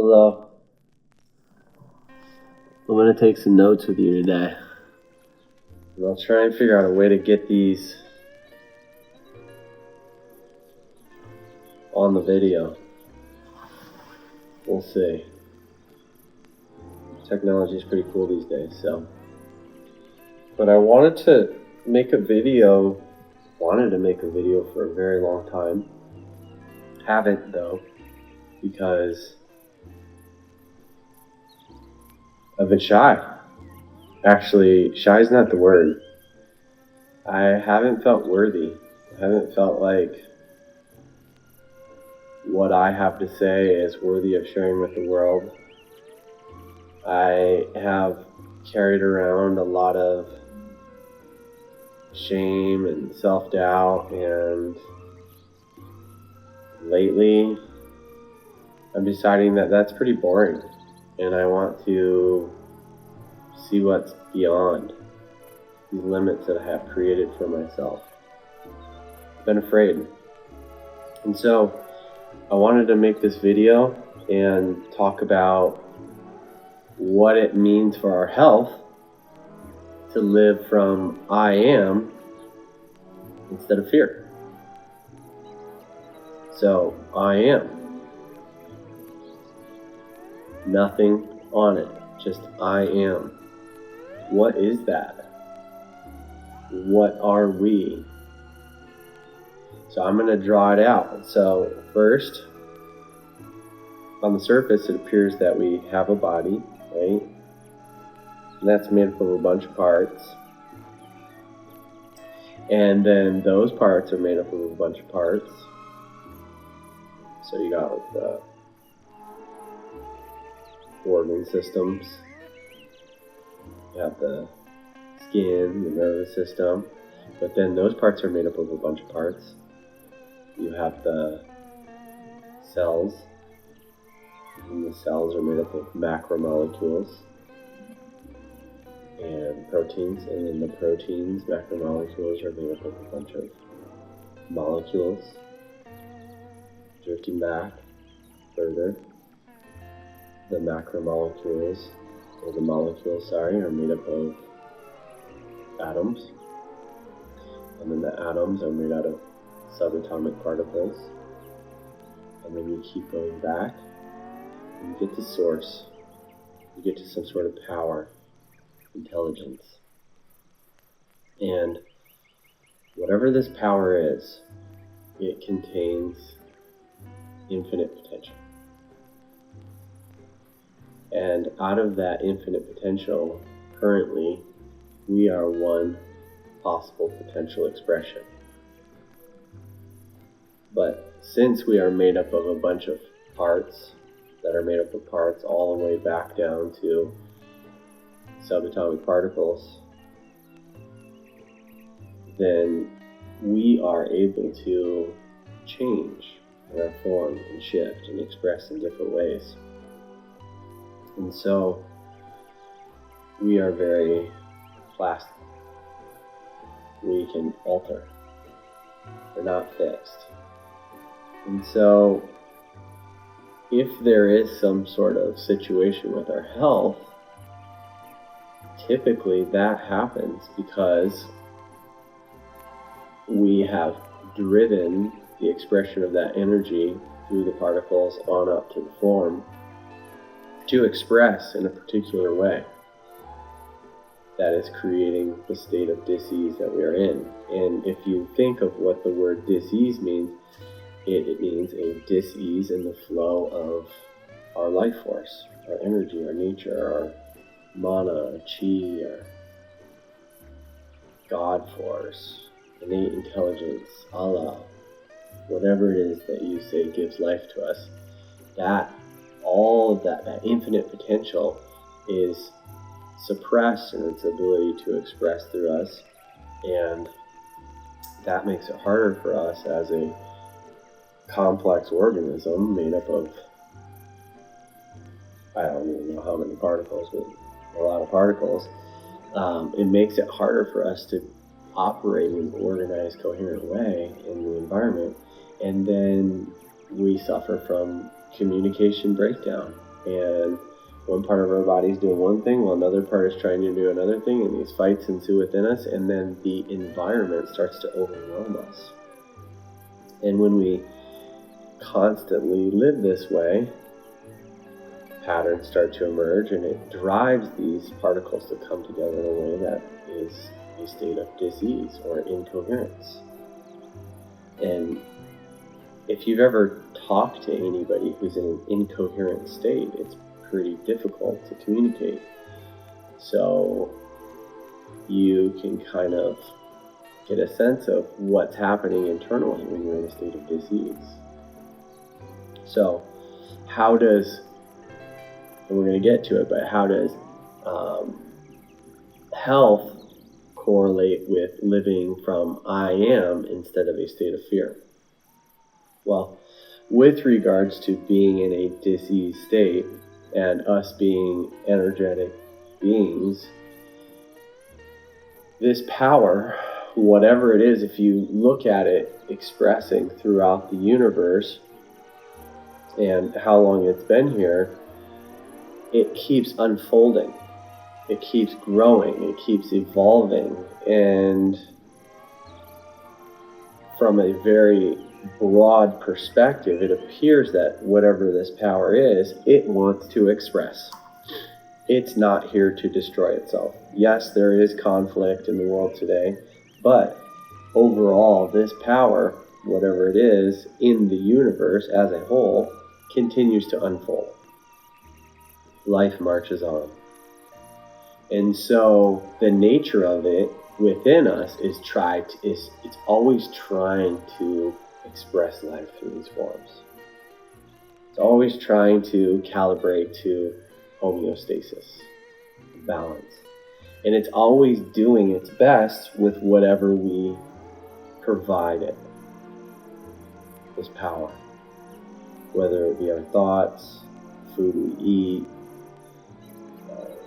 Hello. I'm going to take some notes with you today. And I'll try and figure out a way to get these on the video. We'll see. Technology is pretty cool these days, so. But I wanted to make a video for a very long time. Haven't though, because I've been shy. Actually, shy is not the word. I haven't felt worthy. I haven't felt like what I have to say is worthy of sharing with the world. I have carried around a lot of shame and self-doubt, and lately I'm deciding that that's pretty boring, and I want to see what's beyond these limits that I have created for myself. I've been afraid. And so I wanted to make this video and talk about what it means for our health to live from I am instead of fear. So I am. Nothing on it, just I am. What is that? What are we? So I'm going to draw it out. So first, on the surface, it appears that we have a body, right? And that's made up of a bunch of parts. And then those parts are made up of a bunch of parts. So you got like the organ systems. You have the skin, the nervous system. But then those parts are made up of a bunch of parts. You have the cells. And the cells are made up of macromolecules and proteins. And then the proteins, macromolecules, are made up of a bunch of molecules. Drifting back further, the macromolecules, or the molecules, are made up of atoms. And then the atoms are made out of subatomic particles. And then you keep going back, and you get to source. You get to some sort of power, intelligence. And whatever this power is, it contains infinite potential. And out of that infinite potential, currently, we are one possible potential expression. But since we are made up of a bunch of parts that are made up of parts all the way back down to subatomic particles, then we are able to change in our form and shift and express in different ways. And so we are very plastic. We can alter. We're not fixed. And so if there is some sort of situation with our health, typically that happens because we have driven the expression of that energy through the particles on up to the form to express in a particular way that is creating the state of dis-ease that we are in. And if you think of what the word dis-ease means, it means a dis-ease in the flow of our life force, our energy, our nature, our mana, our chi, our God force, innate intelligence, Allah, whatever it is that you say gives life to us, that all of that infinite potential is suppressed in its ability to express through us, and that makes it harder for us as a complex organism made up of, I don't even know how many particles, but a lot of particles. It makes it harder for us to operate in an organized, coherent way in the environment, and then we suffer from communication breakdown. and one part of our body is doing one thing while another part is trying to do another thing, and these fights ensue within us, and then the environment starts to overwhelm us. And when we constantly live this way, patterns start to emerge, and it drives these particles to come together in a way that is a state of dis-ease or incoherence. And if you've ever talked to anybody who's in an incoherent state, it's pretty difficult to communicate. So you can kind of get a sense of what's happening internally when you're in a state of dis-ease. So how does, and we're going to get to it, but how does health correlate with living from I am instead of a state of fear? Well, with regards to being in a dis-ease state and us being energetic beings, this power, whatever it is, if you look at it expressing throughout the universe and how long it's been here, it keeps unfolding, it keeps growing, it keeps evolving, and from a very broad perspective, it appears that whatever this power is, it wants to express. It's not here to destroy itself. Yes, there is conflict in the world today, but overall, this power, whatever it is, in the universe as a whole, continues to unfold. Life marches on. And so the nature of it within us is it's always trying to express life through these forms. It's always trying to calibrate to homeostasis, balance. And it's always doing its best with whatever we provide it, this power. Whether it be our thoughts, food we eat,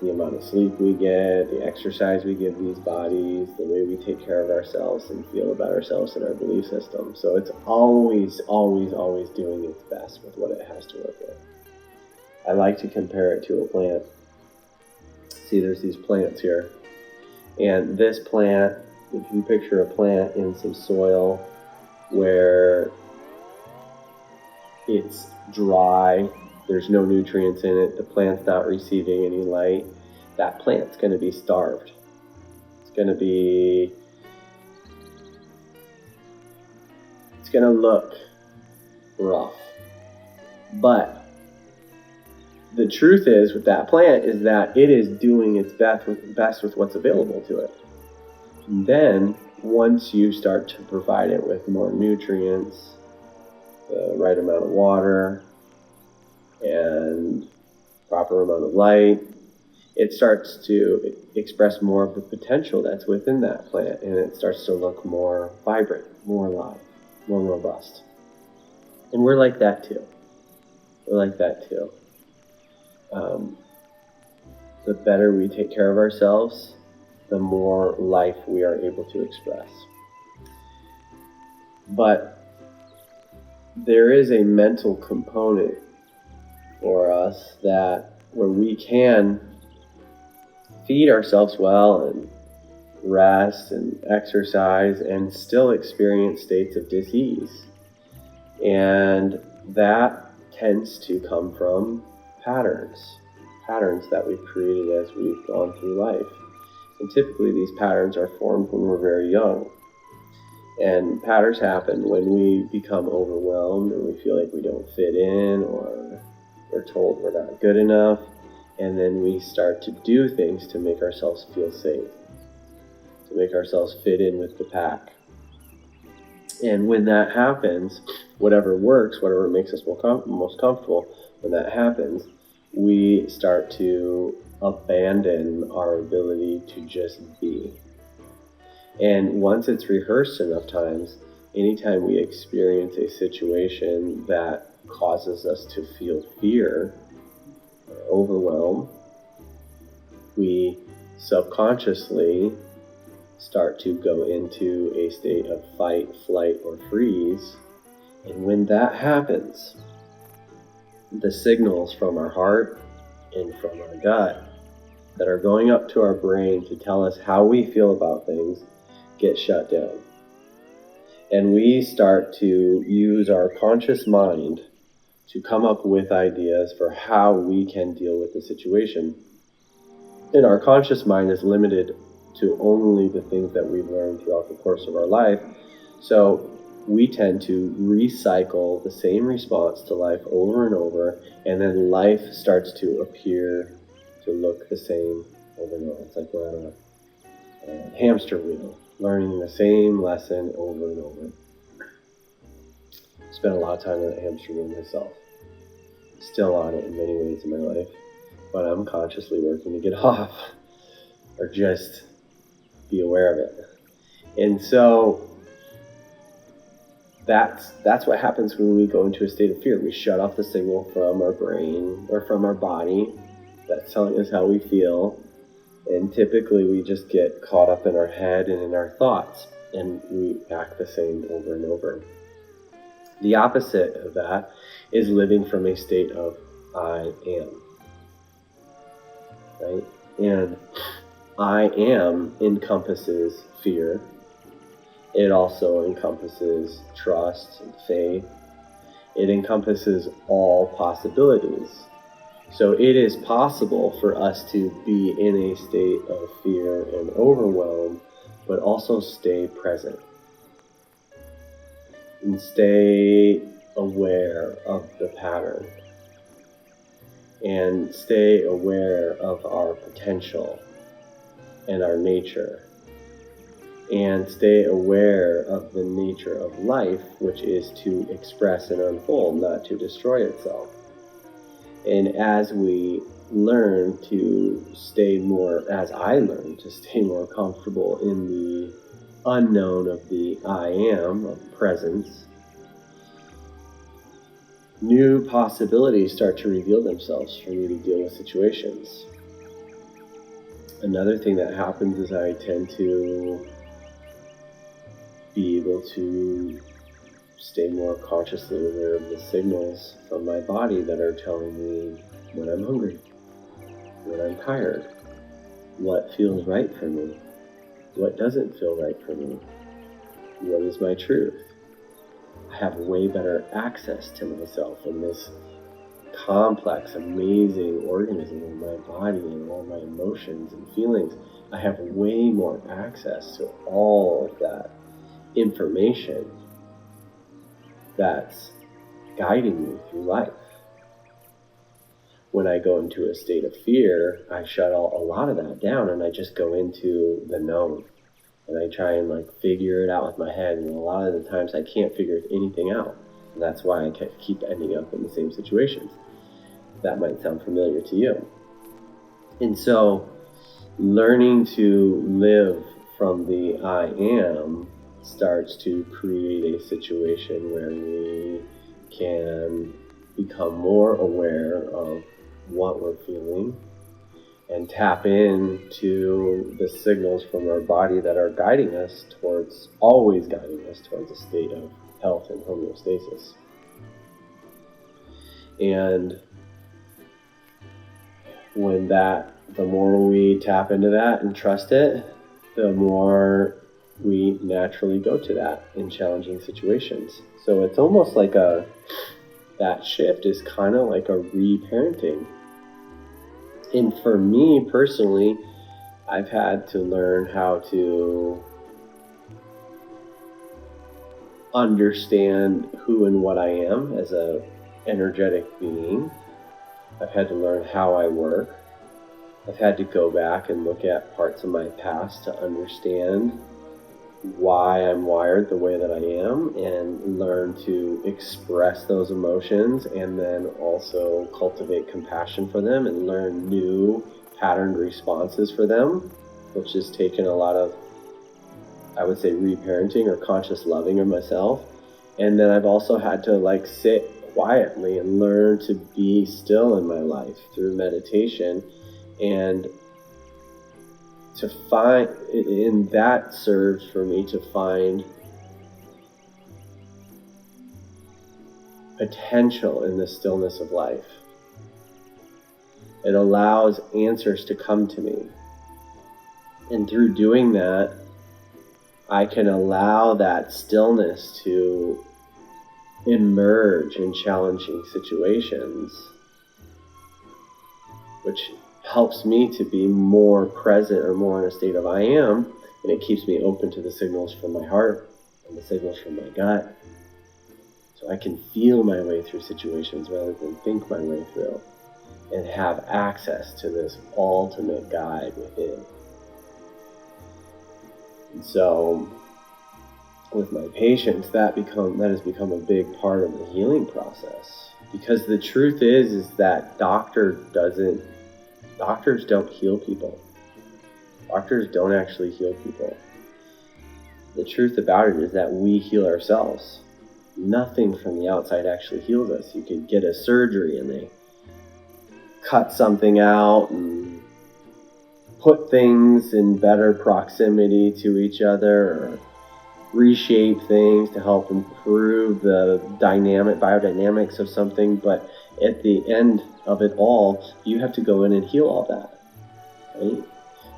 the amount of sleep we get, the exercise we give these bodies, the way we take care of ourselves and feel about ourselves and our belief system. So it's always, always, always doing its best with what it has to work with. I like to compare it to a plant. See, there's these plants here. And this plant, if you picture a plant in some soil where it's dry, there's no nutrients in it, the plant's not receiving any light, that plant's going to be starved. It's going to look rough. But the truth is with that plant is that it is doing its best with what's available to it. And then once you start to provide it with more nutrients, the right amount of water, and proper amount of light, it starts to express more of the potential that's within that plant, and it starts to look more vibrant, more alive, more robust. And we're like that too. The better we take care of ourselves, the more life we are able to express. But there is a mental component for us that where we can feed ourselves well and rest and exercise and still experience states of dis-ease. And that tends to come from patterns that we've created as we've gone through life. And typically these patterns are formed when we're very young. And patterns happen when we become overwhelmed and we feel like we don't fit in, or we're told we're not good enough, and then we start to do things to make ourselves feel safe, to make ourselves fit in with the pack. And when that happens, whatever works, whatever makes us most comfortable, when that happens, we start to abandon our ability to just be. And once it's rehearsed enough times, anytime we experience a situation that causes us to feel fear or overwhelm, we subconsciously start to go into a state of fight, flight, or freeze. And when that happens, the signals from our heart and from our gut that are going up to our brain to tell us how we feel about things get shut down. And we start to use our conscious mind to come up with ideas for how we can deal with the situation. And our conscious mind is limited to only the things that we've learned throughout the course of our life. So we tend to recycle the same response to life over and over, and then life starts to appear to look the same over and over. It's like we're on a hamster wheel, learning the same lesson over and over. Spent a lot of time on that hamster wheel myself. Still on it in many ways in my life, but I'm consciously working to get off, or just be aware of it. And so that's what happens when we go into a state of fear. We shut off the signal from our brain or from our body that's telling us how we feel, and typically we just get caught up in our head and in our thoughts, and we act the same over and over. The opposite of that is living from a state of I am, right? And I am encompasses fear. It also encompasses trust and faith. It encompasses all possibilities. So it is possible for us to be in a state of fear and overwhelm, but also stay present and stay aware of the pattern and stay aware of our potential and our nature, and stay aware of the nature of life, which is to express and unfold, not to destroy itself. And as we learn to stay more, as I learn to stay more comfortable in the unknown of the I am, of presence, new possibilities start to reveal themselves for me to deal with situations. Another thing that happens is I tend to be able to stay more consciously aware of the signals from my body that are telling me when I'm hungry, when I'm tired, what feels right for me, what doesn't feel right for me, what is my truth. I have way better access to myself in this complex, amazing organism in my body and all my emotions and feelings. I have way more access to all of that information that's guiding me through life. When I go into a state of fear, I shut a lot of that down and I just go into the known. And I try and figure it out with my head, and a lot of the times I can't figure anything out. And that's why I keep ending up in the same situations. That might sound familiar to you. And so learning to live from the I am starts to create a situation where we can become more aware of what we're feeling and tap into the signals from our body that are always guiding us towards a state of health and homeostasis. And the more we tap into that and trust it, the more we naturally go to that in challenging situations. So it's almost like that shift is kind of like a reparenting. And for me personally, I've had to learn how to understand who and what I am as an energetic being. I've had to learn how I work. I've had to go back and look at parts of my past to understand why I'm wired the way that I am and learn to express those emotions, and then also cultivate compassion for them and learn new patterned responses for them, which has taken a lot of, I would say, reparenting or conscious loving of myself. And then I've also had to sit quietly and learn to be still in my life through meditation, and to find, and that serves for me to find potential in the stillness of life. It allows answers to come to me. And through doing that, I can allow that stillness to emerge in challenging situations, which helps me to be more present or more in a state of I am, and it keeps me open to the signals from my heart and the signals from my gut. So I can feel my way through situations rather than think my way through, and have access to this ultimate guide within. And so with my patients, that has become a big part of the healing process. Because the truth is that doctors don't heal people. Doctors don't actually heal people. The truth about it is that we heal ourselves. Nothing from the outside actually heals us. You could get a surgery and they cut something out and put things in better proximity to each other, or reshape things to help improve the biodynamics of something, but at the end of it all, you have to go in and heal all that, right?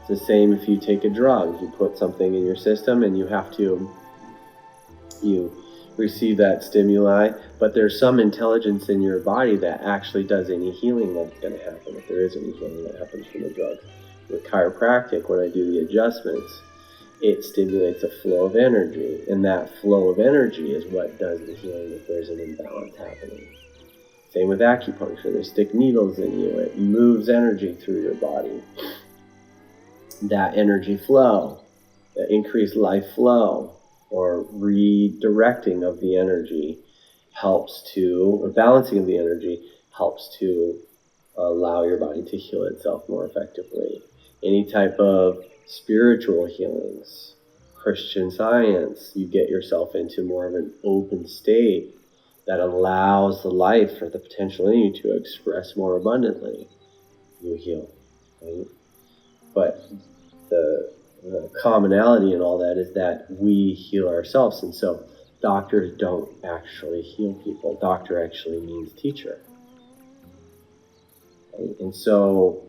It's the same if you take a drug. You put something in your system and you receive that stimuli, but there's some intelligence in your body that actually does any healing that's going to happen, if there is any healing that happens from the drug. With chiropractic, when I do the adjustments, it stimulates a flow of energy, and that flow of energy is what does the healing if there's an imbalance happening. Same with acupuncture. They stick needles in you. It moves energy through your body. That energy flow, the increased life flow, or redirecting of the energy or balancing of the energy helps to allow your body to heal itself more effectively. Any type of spiritual healings, Christian Science, you get yourself into more of an open state that allows the life or the potential in you to express more abundantly. You heal, right? But the commonality in all that is that we heal ourselves, and so doctors don't actually heal people. Doctor actually means teacher, right? And so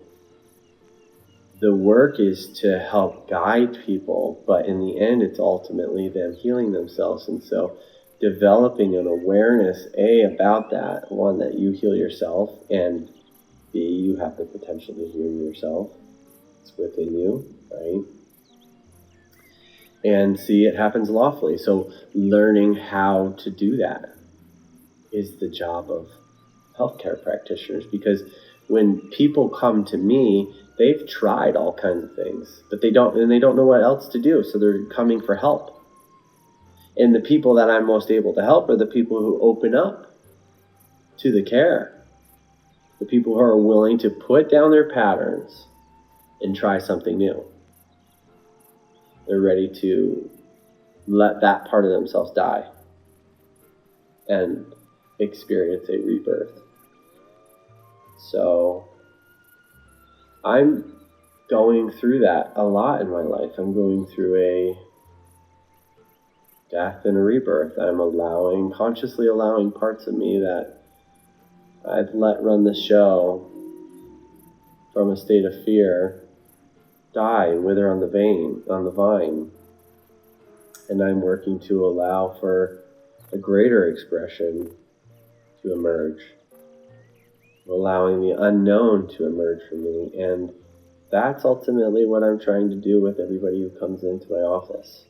the work is to help guide people, but in the end, it's ultimately them healing themselves. And so developing an awareness, A, about that, one, that you heal yourself, and B, you have the potential to heal yourself. It's within you, right? And C, it happens lawfully. So learning how to do that is the job of healthcare practitioners, because when people come to me, they've tried all kinds of things, but they don't know what else to do, so they're coming for help. And the people that I'm most able to help are the people who open up to the care, the people who are willing to put down their patterns and try something new. They're ready to let that part of themselves die and experience a rebirth. So I'm going through that a lot in my life. I'm going through a death and a rebirth. I'm consciously allowing parts of me that I've let run the show from a state of fear die and wither on the vine. And I'm working to allow for a greater expression to emerge, allowing the unknown to emerge for me. And that's ultimately what I'm trying to do with everybody who comes into my office.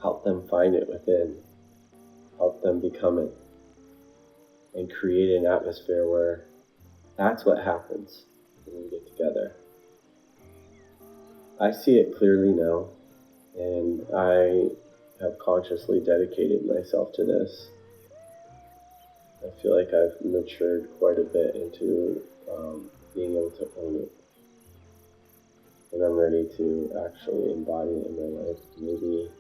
Help them find it within. Help them become it. And create an atmosphere where that's what happens when we get together. I see it clearly now, and I have consciously dedicated myself to this. I feel like I've matured quite a bit into being able to own it. And I'm ready to actually embody it in my life, maybe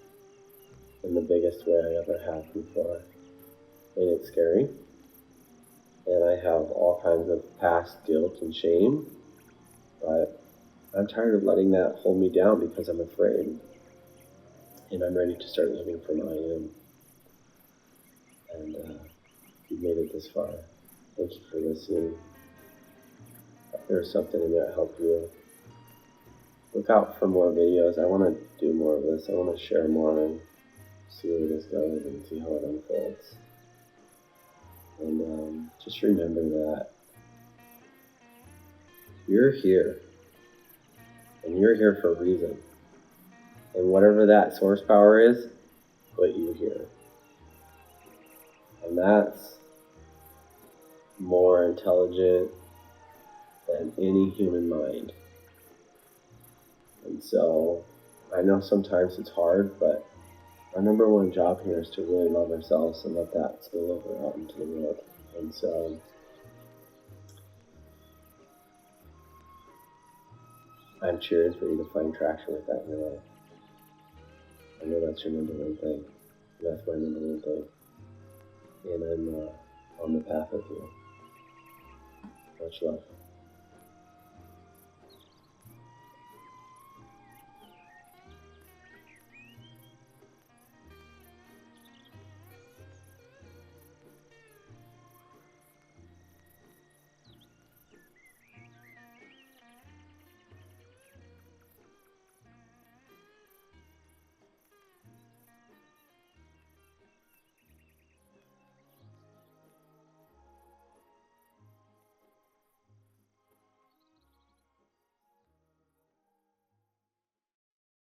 in the biggest way I ever have before. And it's scary. And I have all kinds of past guilt and shame, but I'm tired of letting that hold me down because I'm afraid. And I'm ready to start living from I am. And you made it this far. Thank you for listening. If there's something in there that helped you, look out for more videos. I want to do more of this. I want to share more and see where this goes and see how it unfolds. And just remember that you're here. And you're here for a reason. And whatever that source power is, put you here. And that's more intelligent than any human mind. And so, I know sometimes it's hard, but our number one job here is to really love ourselves and let that spill over out into the world. And so, I'm cheering for you to find traction with that in your life. I know that's your number one thing. That's my number one thing. And I'm on the path with you. Much love.